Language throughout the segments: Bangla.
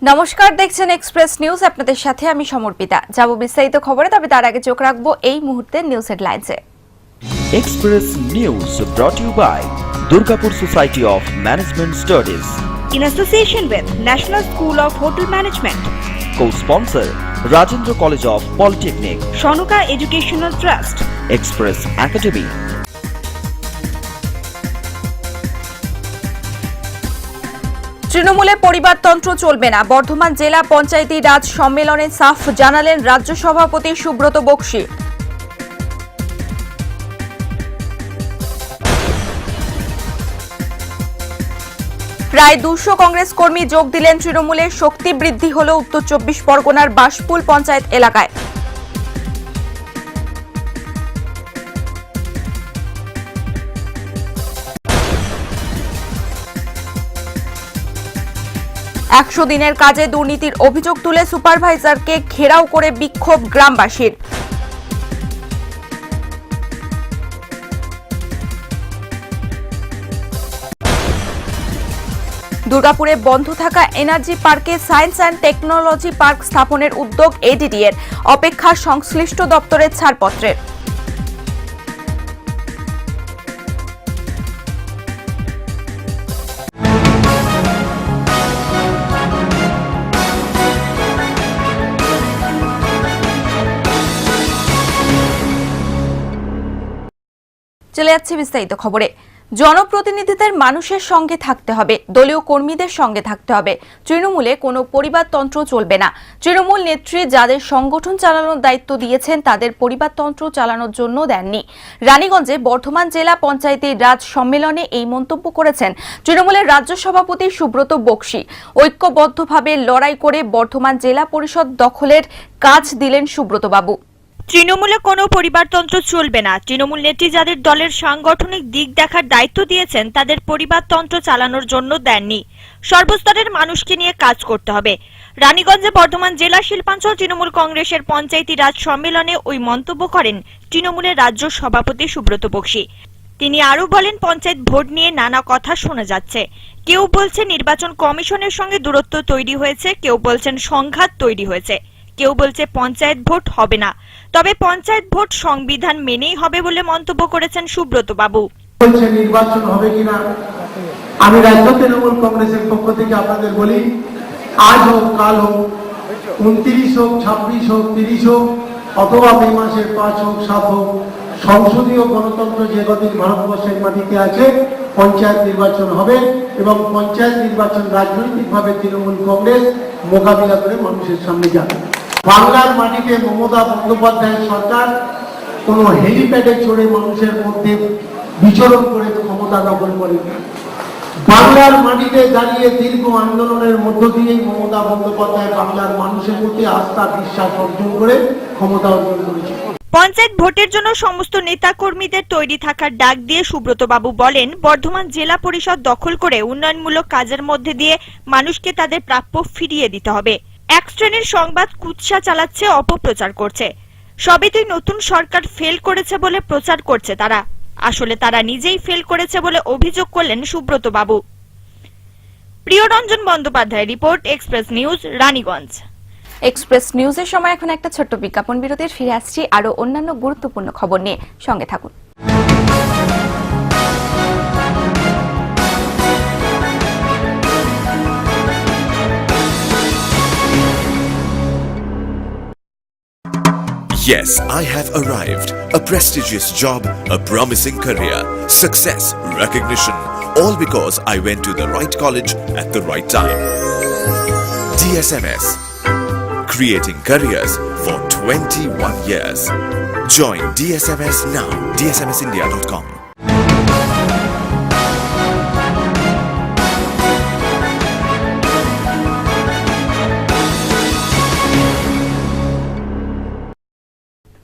নমস্কার, দেখছেন এক্সপ্রেস নিউজ। আপনাদের সাথে আমি সমর্পিতা। যাব বিস্তারিত খবরে, তবে তার আগে চোখ রাখবো এই মুহূর্তের নিউজ হেডলাইন্সে। Express news brought to you by Durgapur Society of Management Studies in association with National School of Hotel Management, co-sponsor Rajendra College of Polytechnic, Shonuka Educational Trust, Express Academy। তৃণমূলে পরিবারতন্ত্র চলবে না, বর্ধমান জেলা পঞ্চায়েতি রাজ সম্মেলনে সাফ জানালেন রাজ্য সভাপতি সুব্রত বক্সী। প্রায় 200 কংগ্রেস কর্মী যোগ দিলেন তৃণমূলের, শক্তি বৃদ্ধি হল উত্তর 24 পরগনার বাসপুল পঞ্চায়েত এলাকায়। একশো দিনের কাজে দুর্নীতির অভিযোগ তুলে সুপারভাইজারকে ঘেরাও করে বিক্ষোভ গ্রামবাসীর। দুর্গাপুরে বন্ধ থাকা এনার্জি পার্কে সায়েন্স অ্যান্ড টেকনোলজি পার্ক স্থাপনের উদ্যোগ এডিডি এর, অপেক্ষা সংশ্লিষ্ট দপ্তরের ছাড়পত্রের। চলে যাচ্ছে বিস্তারিত খবরে। জনপ্রতিনিধিদের মানুষের সঙ্গে থাকতে হবে, দলীয় কর্মীদের সঙ্গে থাকতে হবে। তৃণমূলে কোনো পরিবারতন্ত্র চলবে না। তৃণমূল নেত্রী যাদের সংগঠন চালানোর দায়িত্ব দিয়েছেন তাদের পরিবারতন্ত্র চালানোর জন্য দেননি। রানীগঞ্জে বর্ধমান জেলা পঞ্চায়েতি রাজ সম্মেলনে এই মন্তব্য করেছেন তৃণমূলের রাজ্য সভাপতি সুব্রত বক্সী। ঐক্যবদ্ধভাবে লড়াই করে বর্ধমান জেলা পরিষদ দখলের কাজ দিলেন সুব্রত বাবু। তৃণমূলে কোনো পরিবারতন্ত্র চলবে না। তৃণমূল নেত্রী যাদের দলের সাংগঠনিক দিক দেখার দায়িত্ব দিয়েছেন তাদের পরিবারতন্ত্র চালানোর জন্য দেননি। সর্বস্তরের মানুষকে নিয়ে কাজ করতে হবে। রানীগঞ্জে বর্ধমান জেলা শিল্পাঞ্চল তৃণমূল কংগ্রেসের পঞ্চায়েতি রাজ সম্মেলনে ওই মন্তব্য করেন তৃণমূলের রাজ্য সভাপতি সুব্রত বক্সী। তিনি আরো বলেন, পঞ্চায়েত ভোট নিয়ে নানা কথা শোনা যাচ্ছে। কেউ বলছে নির্বাচন কমিশনের সঙ্গে দূরত্ব তৈরি হয়েছে, কেউ বলছেন সংঘাত তৈরি হয়েছে, কেউ বলছে পঞ্চায়েত ভোট হবে না। তবে পঞ্চায়েত ভোট সংবিধান মেনেই হবে বলে মন্তব্য করেছেন সুব্রত বাবু। বলছে নির্বাচন হবে কিনা, আমি রাজ্য তৃণমূল কংগ্রেসের পক্ষ থেকে আপনাদের বলি, আজ হোক কাল হোক, 29 হোক 26 হোক 30 হোক অথবা মে মাসের 5 হোক 7 হোক, সংসদীয় গণতন্ত্র যে কদিন ভারতবর্ষের মাটিতে আছে পঞ্চায়েত নির্বাচন হবে এবং পঞ্চায়েত নির্বাচন রাজনৈতিকভাবে তৃণমূল কংগ্রেস মোকাবিলা করে মানুষের সামনে যাবে। বাংলার মাটিতে মমতা বন্দ্যোপাধ্যায়ের সরকার কোনো হেলিপ্যাডে চড়ে মানুষের মধ্যে বিচরণ করে ক্ষমতা দখল করে। বাংলার মাটিতে দাঁড়িয়ে দীর্ঘ আন্দোলনের মধ্য দিয়ে মমতা বন্দ্যোপাধ্যায় বাংলার মানুষের প্রতি আস্থা বিশ্বাস অর্জন করে ক্ষমতা অর্জন করেছে। পঞ্চায়েত ভোটের জন্য সমস্ত নেতা কর্মীদের তৈরি থাকার ডাক দিয়ে সুব্রত বাবু বলেন, বর্ধমান জেলা পরিষদ দখল করে উন্নয়নমূলক কাজের মধ্যে দিয়ে মানুষকে তাদের প্রাপ্য ফিরিয়ে দিতে হবে। এক শ্রেণীর সংবাদ কুৎসা চালাচ্ছে, অপপ্রচার করছে। সবেতেই নতুন সরকার ফেল করেছে বলে প্রচার করছে তারা, আসলে তারা নিজেই ফেল করেছে বলে অভিযোগ করলেন সুব্রত বাবু। Priyaranjan Bandyopadhyay report, express news, Raniganj. Express নিউজের সময় এখন একটা ছোট্ট বিজ্ঞাপন বিরতির, ফিরে আসছি আরো অন্যান্য গুরুত্বপূর্ণ খবর নিয়ে। সঙ্গে থাকুন। Yes, I have arrived. A prestigious job, a promising career, success, recognition, all because I went to the right college at the right time. DSMS, creating careers for 21 years. Join DSMS now, dsmsindia.com.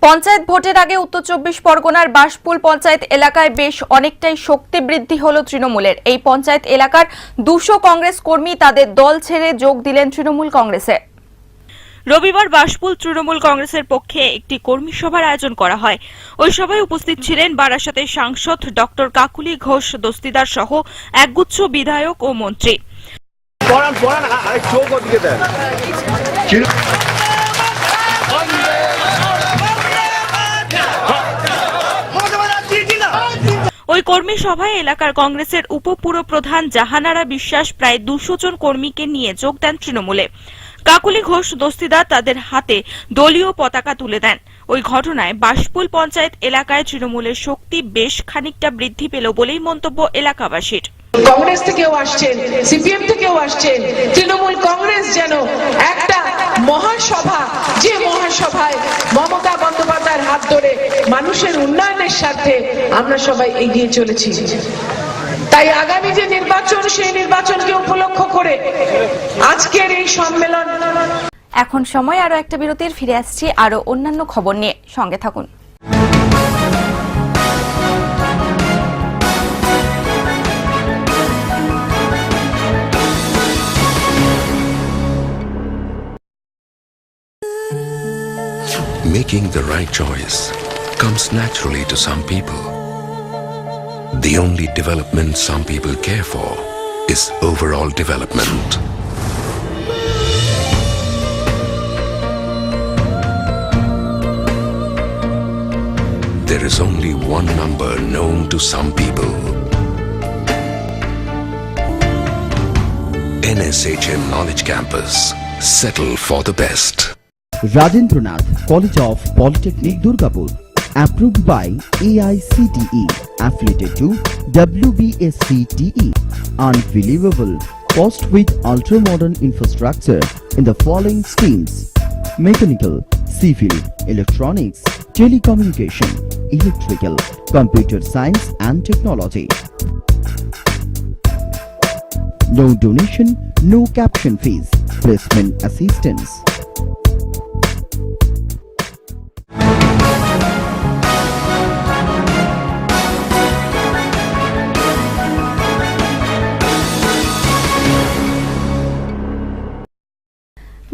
Panchayat ভোটের আগে উত্তর 24 পরগনার বাসপুল পঞ্চায়েত এলাকায় বেশ অনেকটাই শক্তি বৃদ্ধি হলো তৃণমূলের। এই পঞ্চায়েত এলাকার 200 কংগ্রেস কর্মী তাদের দল ছেড়ে যোগ দিলেন তৃণমূল কংগ্রেসে। রবিবার বাসপুল তৃণমূল কংগ্রেসের পক্ষে একটি কর্মী সভার আয়োজন করা হয়। ওই সভায় উপস্থিত ছিলেন বারাসাতের সাংসদ ডক্টর কাকুলি ঘোষ দস্তিদার সহ একগুচ্ছ বিধায়ক ও মন্ত্রী। ওই কর্মী সভায় এলাকার কংগ্রেসের উপপুরপ্রধান জাহানারা বিশ্বাস প্রায় 200 জন কর্মীকে নিয়ে যোগ দেন তৃণমূলে। কাকুলি ঘোষ দস্তিদার তাদের হাতে দলীয় পতাকা তুলে দেন। ওই ঘটনায় বাসপুল পঞ্চায়েত এলাকায় তৃণমূলের শক্তি বেশ খানিকটা বৃদ্ধি পেল বলেই মন্তব্য এলাকাবাসীর। কংগ্রেস থেকেও আসছেন, সিপিএম থেকেও আসছেন, তৃণমূল কংগ্রেস যেন একটা মহাসভা, যে মহাসভায় মমতা বন্দ্যোপাধ্যায়ের হাত ধরে মানুষের উন্নয়নের স্বার্থে আমরা সবাই এগিয়ে চলেছি। তাই আগামী যে নির্বাচন, সেই নির্বাচনকে উপলক্ষ করে আজকের এই সম্মেলন। এখন সময় আরো একটা বিরতির, ফিরে আসছি আরো অন্যান্য খবর নিয়ে, সঙ্গে থাকুন। Making the right choice comes naturally to some people. The only development some people care for is overall development. There is only one number known to some people. NSHM Knowledge Campus. Settle for the best. Rajendranath College of Polytechnic Durgapur, approved by AICTE, affiliated to WBSCTE. Unbelievable cost with ultra-modern infrastructure in the following streams: mechanical, civil, electronics, telecommunication, electrical, computer science and technology. No donation, no caption fees, placement assistance.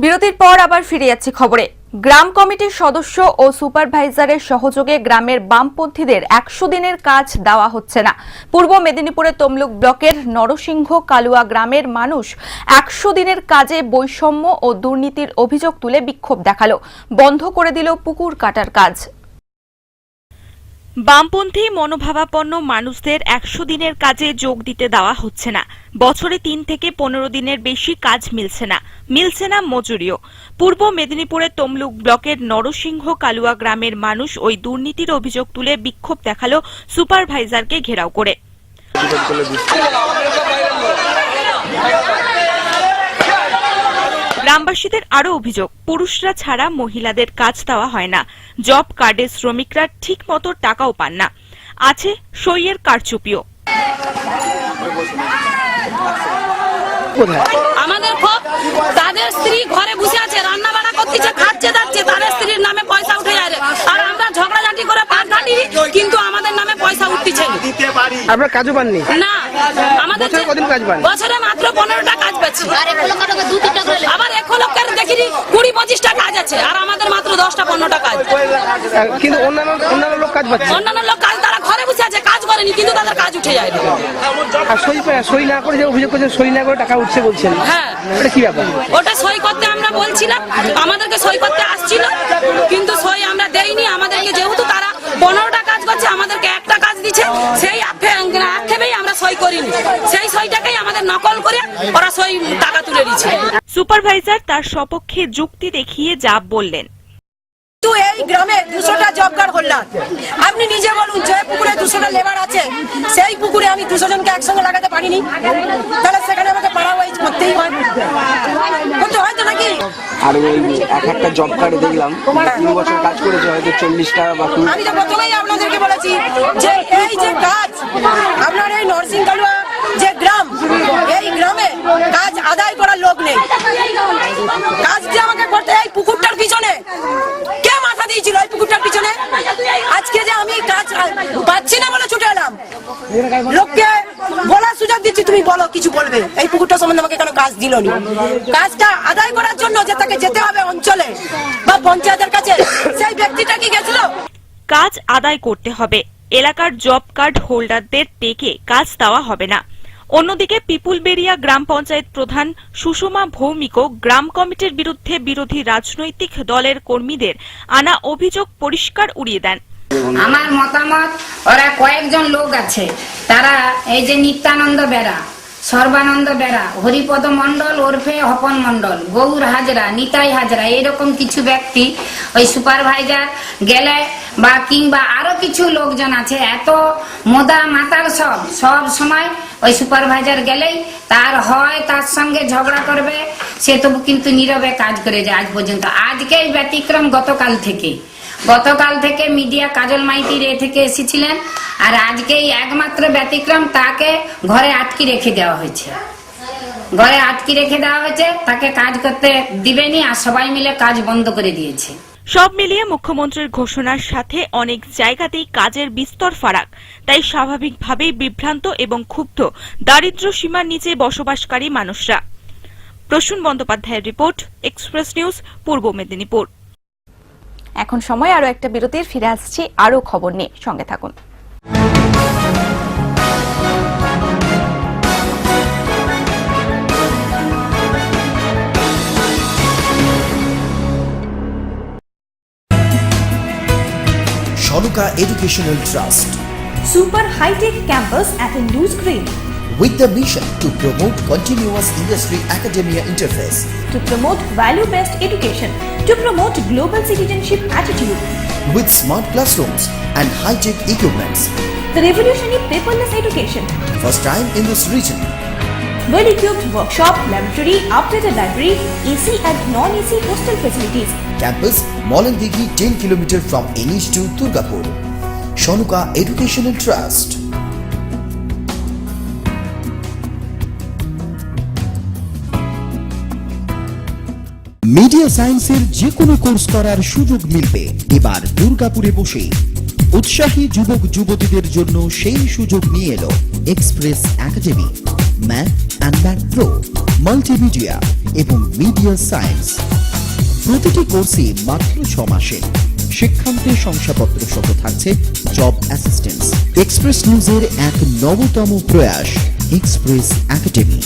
বিরতির পর আবার ফিরে যাচ্ছি খবরে। গ্রাম কমিটির সদস্য ও সুপারভাইজারের সহযোগে গ্রামের বামপন্থীদের 100 দিনের কাজ দেওয়া হচ্ছে না। পূর্ব মেদিনীপুরের তমলুক ব্লকের নরসিংহ কালুয়া গ্রামের মানুষ 100 দিনের কাজে বৈষম্য ও দুর্নীতির অভিযোগ তুলে বিক্ষোভ দেখালো, বন্ধ করে দিল পুকুর কাটার কাজ। বামপন্থী মনোভাবাপন্ন মানুষদের 100 দিনের কাজে যোগ দিতে দেওয়া হচ্ছে না। বছরে 3 থেকে 15 দিনের বেশি কাজ মিলছে না মজুরিও। পূর্ব মেদিনীপুরের তমলুক ব্লকের নরসিংহ কালুয়া গ্রামের মানুষ ওই দুর্নীতির অভিযোগ তুলে বিক্ষোভ দেখালো সুপারভাইজারকে ঘেরাও করে। গ্রামবাসীদের আরো অভিযোগ, পুরুষরা ছাড়া মহিলাদের কাজ দেওয়া হয় না। জব কার্ডের শ্রমিকরা ঠিক মতো টাকাও পান না, আছে সইয়ের কারচুপিও। আমাদের খুব তাদের স্ত্রী ঘরে বসে আছে, রান্না বান্না করতেছে, খাচ্ছে যাচ্ছে, তাদের স্ত্রীর নামে পয়সা উঠে যাবে, আর আমরা ঝগড়াঝাটি করে পাট কাটি, কিন্তু আমাদের নামে পয়সা উঠতেছে না। আপনার কাজও পাননি? না, আমাদের বছরে কদিন কাজ পান? বছরে মাত্র 15টা কাজ পাচ্ছি। আবার 1 লোকের দেখিনি 20-25টা কাজ আছে, আর আমাদের মাত্র 10টা-15টা কাজ। কিন্তু অন্যান্য লোক কাজ পাচ্ছে? অন্যান্য লোক কাজ, তারা ঘরে বসে আছে, কাজ করেনি, কিন্তু তাদের কাজ উঠে যায়। আর সই না করে যে অভিযোগ করছেন, সই না করে টাকা উঠছে বলছেন, হ্যাঁ, এটা কি ব্যাপার? ওটা সই করতে আমরা বলছিলাম, আমাদেরকে সই করতে আসছিল, কিন্তু সই আমরা দেইনি। আমাদেরকে যেহেতু তারা 15টা কাজ করছে, আমাদেরকে একটা কাজ দিচ্ছে, সেই আক্ষেপেই আমরা সই করিনি, সেই সইটাকেই আমাদের নকল করে ওরা সই টাকা তুলে দিচ্ছে। সুপারভাইজার তার সপক্ষে যুক্তি দেখিয়ে যা বললেন। এই গ্রামে 200টা জব কার্ড করলাম, আপনি নিজে বলুন, যে পুকুরে 200টা লেবার আছে, সেই পুকুরে আমি 200 জনকে একসঙ্গে লাগাতে পারিনি, তাহলে সেখানে আমাকে পাড়া ওয়াইজ করতেই হয়, করতে হয় তো নাকি? আর ওই একটা জব কার্ডে দেখলাম 3 বছর কাজ করেছে, হয়তো 40 টাকা বা। আমি তো প্রথমেই আপনাদেরকে বলেছি যে এই যে কাজ আপনার এই নরসিংহ কালুয়া যে গ্রাম, এই গ্রামে কাজ আদায় করার লোক নেই। কাজ যে আমাকে করতে এই পুকুরটার পিছনে কে মাথা দিয়েছিল? এই পুকুরটার পিছনে আজকে যে আমি কাজ পাচ্ছি না বলে ছুটে এলাম, লোককে বলার সুযোগ দিচ্ছি, তুমি বলো, কিছু বলবে। এই পুকুরটা সম্বন্ধে আমাকে কেন কাজ দিল না? কাজটা আদায় করার জন্য যে তাকে যেতে হবে অঞ্চলে বা পঞ্চায়েতের কাছে, সেই ব্যক্তিটা কি গেছিল? কাজ আদায় করতে হবে, এলাকার জব কার্ড হোল্ডারদের টেকে কাজ দেওয়া হবে না। অন্যদিকে পিপুলবেড়িয়া গ্রাম পঞ্চায়েত প্রধান সুষমা ভৌমিকও গ্রাম কমিটির বিরুদ্ধে বিরোধী রাজনৈতিক দলের কর্মীদের আনা অভিযোগ পরিষ্কার উড়িয়ে দেন। আমার মতামত, ওরা কয়েকজন লোক আছে, তারা এই যে নিত্যানন্দ বেরা, সর্বানন্দ বেরা, হরিপদ মণ্ডল ওরফে হপন মণ্ডল, গৌর হাজরা, নিতাই হাজরা, এরকম কিছু ব্যক্তি ওই সুপারভাইজার গেলে বা কিংবা আরো কিছু লোকজন আছে, এত মোদা মাতার সব সময় ওই সুপারভাইজার গেলেই তার সঙ্গে ঝগড়া করবে, সে তবু কিন্তু নীরবে কাজ করে যায় আজ পর্যন্ত। আজকেই ব্যতিক্রম, গতকাল থেকে মিডিয়া কাজল মাইতির থেকে এসেছিলেন, আর আজকেই একমাত্র ব্যতিক্রম, তাকে ঘরে আটকে রেখে দেওয়া হয়েছে, তাকে কাজ করতে দিবেনি, আর সবাই মিলে কাজ বন্ধ করে দিয়েছে। সব মিলিয়ে মুখ্যমন্ত্রীর ঘোষণার সাথে অনেক জায়গাতেই কাজের বিস্তর ফারাক, তাই স্বাভাবিকভাবেই বিভ্রান্ত এবং ক্ষুব্ধ দারিদ্র্য সীমার নিচে বসবাসকারী মানুষরা। প্রসূন বন্দ্যোপাধ্যায়ের রিপোর্ট, এক্সপ্রেস নিউজ, পূর্ব মেদিনীপুর। এখন সময় আরো একটা বিরতির, ফিরে আসছি আরো খবর নিয়ে, সঙ্গে থাকুন। Shanuka Educational Trust, Super high-tech campus at a loose grade, with the mission to promote continuous industry academia interface, to promote value-based education, to promote global citizenship attitude, with smart classrooms and high-tech equipments. the revolutionary paperless education, First time in this region. well-equipped workshop, laboratory, updated library, AC and non-AC hostel facilities. Campus Molandigi 10 km from Enish to Durgapur. Shanuka Educational Trust. Media সায়েন্সের যে কোনো কোর্স করার সুযোগ মিলবে এবার দুর্গাপুরে বসে। উৎসাহী যুবক যুবতীদের জন্য সেই সুযোগ নিয়ে এলো express academy. Math and math pro, multimedia এবং মিডিয়া সায়েন্স প্রতিটি কোর্সে মাত্র 6 মাসে শিক্ষান্তে শংসাপত্র সহ থাকছে জব অ্যাসিস্ট্যান্স। এক্সপ্রেস নিউজের এক নবতম প্রয়াস এক্সপ্রেস একাডেমি।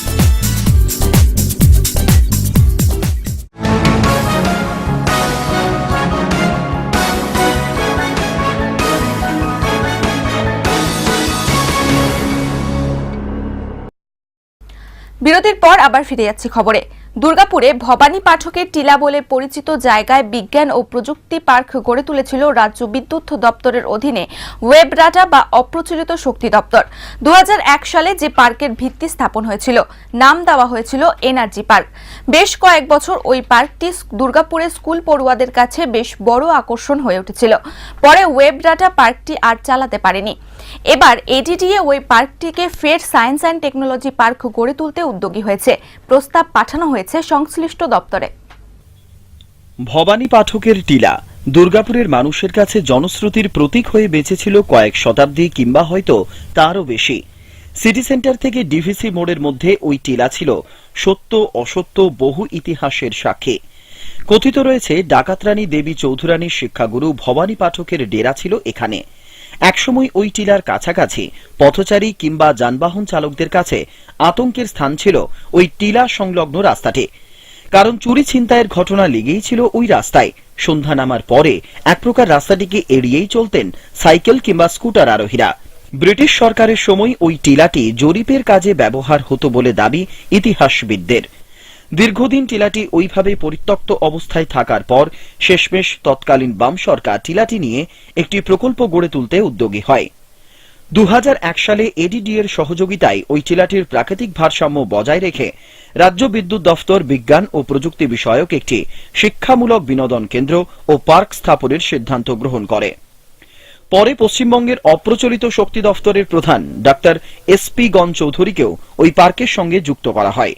বিরতির পর আবার ফিরে যাচ্ছি খবরে। দুর্গাপুরে ভবানী পাঠকের টিলা বলে পরিচিত জায়গায় বিজ্ঞান ও প্রযুক্তি পার্ক গড়ে তুলেছিল রাজ্য বিদ্যুৎ দপ্তরের অধীনে ওয়েব ডাটা বা অপ্রচলিত শক্তি দপ্তর। 2001 সালে যে পার্কের ভিত্তি স্থাপন হয়েছিল, নাম দেওয়া হয়েছিল এনার্জি পার্ক। বেশ কয়েক বছর ওই পার্কটি দুর্গাপুরের স্কুল পড়ুয়াদের কাছে বেশ বড় আকর্ষণ হয়ে উঠেছিল। পরে ওয়েব ডাটা পার্কটি আর চালাতে পারেনি। এবার এডিডিএ ওই পার্কটিকে ফের সায়েন্স অ্যান্ড টেকনোলজি পার্ক গড়ে তুলতে উদ্যোগী হয়েছে। প্রস্তাব পাঠানো হয়েছে সংশ্লিষ্ট দপ্তরে। ভবানী পাঠকের টিলা দুর্গাপুরের মানুষের কাছে জনশ্রুতির প্রতীক হয়ে বেঁচেছিল কয়েক শতাব্দী কিংবা হয়তো তারও বেশি। সিটি সেন্টার থেকে ডিভিসি মোড়ের মধ্যে ওই টিলা ছিল সত্য অসত্য বহু ইতিহাসের সাক্ষী। কথিত রয়েছে ডাকাতরানী দেবী চৌধুরানীর শিক্ষাগুরু ভবানী পাঠকের ডেরা ছিল এখানে। একসময় ওই টিলার কাছাকাছি পথচারী কিংবা যানবাহন চালকদের কাছে আতঙ্কের স্থান ছিল ওই টিলা সংলগ্ন রাস্তাটি, কারণ চুরি ছিনতাইয়ের ঘটনা লেগেই ছিল ওই রাস্তায়। সন্ধ্যা নামার পরে এক প্রকার রাস্তাটিকে এড়িয়েই চলতেন সাইকেল কিংবা স্কুটার আরোহীরা। ব্রিটিশ সরকারের সময় ওই টিলাটি জরিপের কাজে ব্যবহার হতো বলে দাবি ইতিহাসবিদদের। দীর্ঘদিন টিলাটি ওইভাবে পরিত্যক্ত অবস্থায় থাকার পর শেষমেশ তৎকালীন বাম সরকার টিলাটি নিয়ে একটি প্রকল্প গড়ে তুলতে উদ্যোগী হয়। 2001 সালে এডিডিএর সহযোগিতায় ওই টিলাটির প্রাকৃতিক ভারসাম্য বজায় রেখে রাজ্য বিদ্যুৎ দফতর বিজ্ঞান ও প্রযুক্তি বিষয়ক একটি শিক্ষামূলক বিনোদন কেন্দ্র ও পার্ক স্থাপনের সিদ্ধান্ত গ্রহণ করে। পরে পশ্চিমবঙ্গের অপ্রচলিত শক্তি দফতরের প্রধান ডাক্তার SP গণ চৌধুরীকেও ওই পার্কের সঙ্গে যুক্ত করা হয়।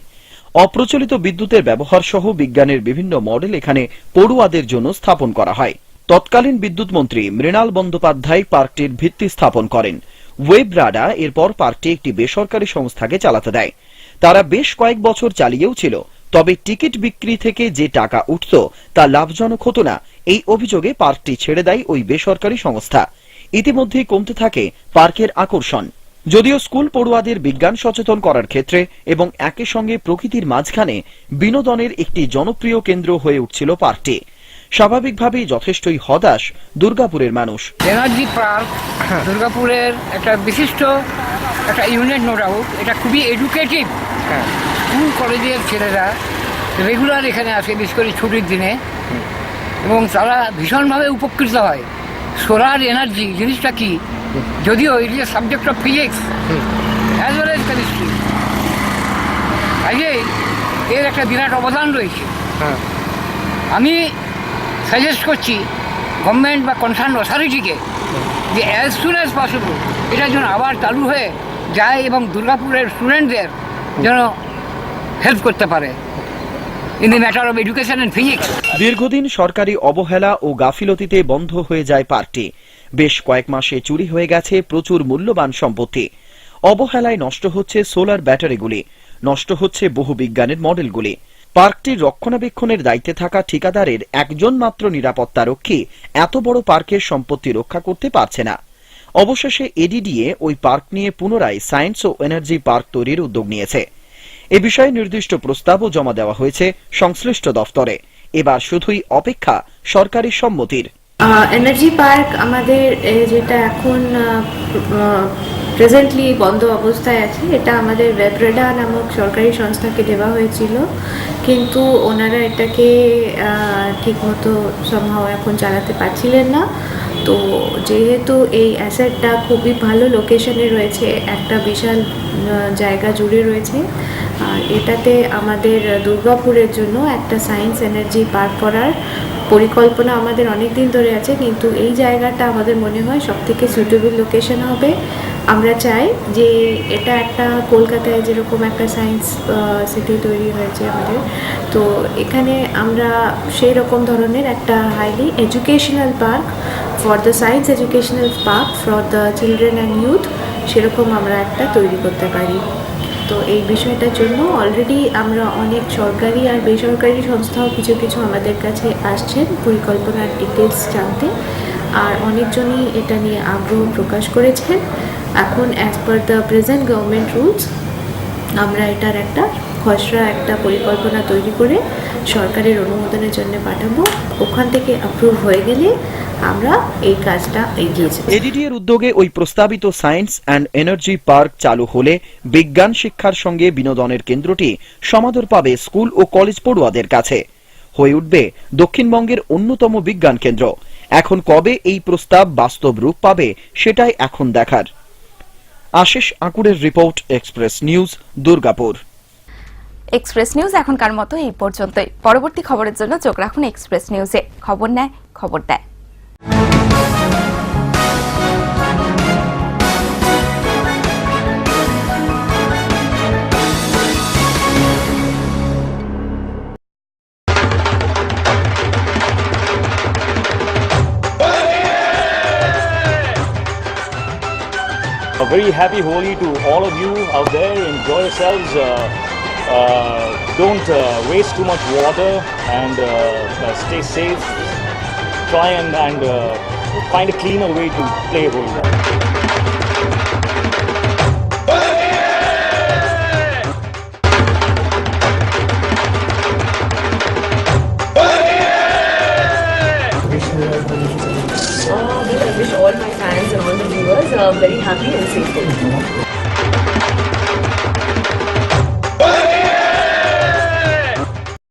অপ্রচলিত বিদ্যুতের ব্যবহার সহ বিজ্ঞানের বিভিন্ন মডেল এখানে পড়ুয়াদের জন্য স্থাপন করা হয়। তৎকালীন বিদ্যুৎ মন্ত্রী মৃণাল বন্দ্যোপাধ্যায় পার্কটির ভিত্তি স্থাপন করেন। ওয়েব রাডা এরপর পার্কটি একটি বেসরকারি সংস্থাকে চালাতে দেয়। তারা বেশ কয়েক বছর চালিয়েও ছিল, তবে টিকিট বিক্রি থেকে যে টাকা উঠত তা লাভজনক হতো না। এই অভিযোগে পার্কটি ছেড়ে দেয় ওই বেসরকারি সংস্থা। ইতিমধ্যেই কমতে থাকে পার্কের আকর্ষণ। যদিও স্কুল পড়ুয়াদের বিজ্ঞান সচেতন করার ক্ষেত্রে এবং একই সঙ্গে প্রকৃতির মাঝখানে বিনোদনের একটি জনপ্রিয় কেন্দ্র হয়ে উঠছিল পার্কটি, স্বাভাবিকভাবেই যথেষ্টই হতাশ দুর্গাপুরের মানুষ। এনার্জি পার্ক দুর্গাপুরের একটা বিশিষ্ট একটা ইউনিট, নো ডাউট। এটা খুবই এডুকেটিভ। স্কুল কলেজের ছেলেরা রেগুলার এখানে আসে, বিশেষ করে ছুটির দিনে, এবং তারা ভীষণভাবে উপকৃত হয়। সোলার এনার্জি জিনিসটা কি, যদিও it is a subject of physics as well as chemistry, কাজেই এর একটা বিরাট অবদান রয়েছে। আমি সাজেস্ট করছি গভর্নমেন্ট বা কনসার্ন অথরিটিকে যে অ্যাজ সুন অ্যাজ পসিবল এটা যেন আবার চালু হয়ে যায় এবং দুর্গাপুরের স্টুডেন্টদের যেন হেল্প করতে পারে in the matter of education and physics. দীর্ঘদিন সরকারি অবহেলা ও গাফিলতিতে বন্ধ হয়ে যায় পার্কটি। বেশ কয়েক মাসে চুরি হয়ে গেছে প্রচুর মূল্যবান সম্পত্তি। অবহেলায় নষ্ট হচ্ছে সোলার ব্যাটারিগুলি, নষ্ট হচ্ছে বহু বিজ্ঞানের মডেলগুলি। পার্কটির রক্ষণাবেক্ষণের দায়িত্বে থাকা ঠিকাদারের একজন মাত্র নিরাপত্তারক্ষী এত বড় পার্কের সম্পত্তি রক্ষা করতে পারছে না। অবশেষে এডিডিএ ওই পার্ক নিয়ে পুনরায় সায়েন্স ও এনার্জি পার্ক তৈরির উদ্যোগ নিয়েছে। এ বিষয়ে নির্দিষ্ট প্রস্তাবও জমা দেওয়া হয়েছে সংশ্লিষ্ট দফতরে। এবার শুধুই অপেক্ষা সরকারি সম্মতির। এনার্জি পার্ক আমাদের যেটা এখন প্রেজেন্টলি বন্ধ অবস্থায় আছে, এটা আমাদের ওয়েবরেডা নামক সরকারি সংস্থাকে দেওয়া হয়েছিল, কিন্তু ওনারা এটাকে ঠিকমতো সম্ভব এখন চালাতে পারছিলেন না। তো যেহেতু এই অ্যাসেটটা খুবই ভালো লোকেশনে রয়েছে, একটা বিশাল জায়গা জুড়ে রয়েছে, আর এটাতে আমাদের দুর্গাপুরের জন্য একটা সায়েন্স এনার্জি পার্ক করার পরিকল্পনা আমাদের অনেক দিন ধরে আছে, কিন্তু এই জায়গাটা আমাদের মনে হয় সবথেকে সুটেবল লোকেশন হবে। আমরা চাই যে এটা একটা কলকাতায় যেরকম একটা সায়েন্স সিটি তৈরি হয়েছে আমাদের, তো এখানে আমরা সেই রকম ধরনের একটা highly educational park for the science educational park for the children and youth সেরকম আমরা একটা তৈরি করতে পারি। তো এই বিষয়টার জন্য অলরেডি আমরা অনেক সরকারি আর বেসরকারি সংস্থাও কিছু কিছু আমাদের কাছে আসছেন পরিকল্পনার ডিটেলস জানতে, আর অনেকজনই এটা নিয়ে আগ্রহ প্রকাশ করেছেন। এখন as per the present government rules আমরা এটার একটা খসড়া একটা পরিকল্পনা তৈরি করে সরকারের অনুমোদনের জন্য পাঠাবো। ওখান থেকে অ্যাপ্রুভ হয়ে গেলে আমরা এই কাজটা এগিয়ে যাব। এডিডিএর উদ্যোগে ওই প্রস্তাবিত সায়েন্স অ্যান্ড এনার্জি পার্ক চালু হলে বিজ্ঞান শিক্ষার সঙ্গে বিনোদনের কেন্দ্রটি সমাদর পাবে স্কুল ও কলেজ পড়ুয়াদের কাছে, হয়ে উঠবে দক্ষিণবঙ্গের অন্যতম বিজ্ঞান কেন্দ্র। এখন কবে এই প্রস্তাব বাস্তব রূপ পাবে সেটাই এখন দেখার। আশিস আঁকুড়ের রিপোর্ট, express news, Durgapur. Express news এখনকার মতো এই পর্যন্তই। পরবর্তী খবরের জন্য চোখ রাখুন এক্সপ্রেস নিউজে। খবর নেয়, খবর দেয়। A very happy Holi to all of you out there. Enjoy yourselves. Don't waste too much water and stay safe. Try and find a cleaner way to play Holi. I wish all my fans and all the viewers are very happy and safe.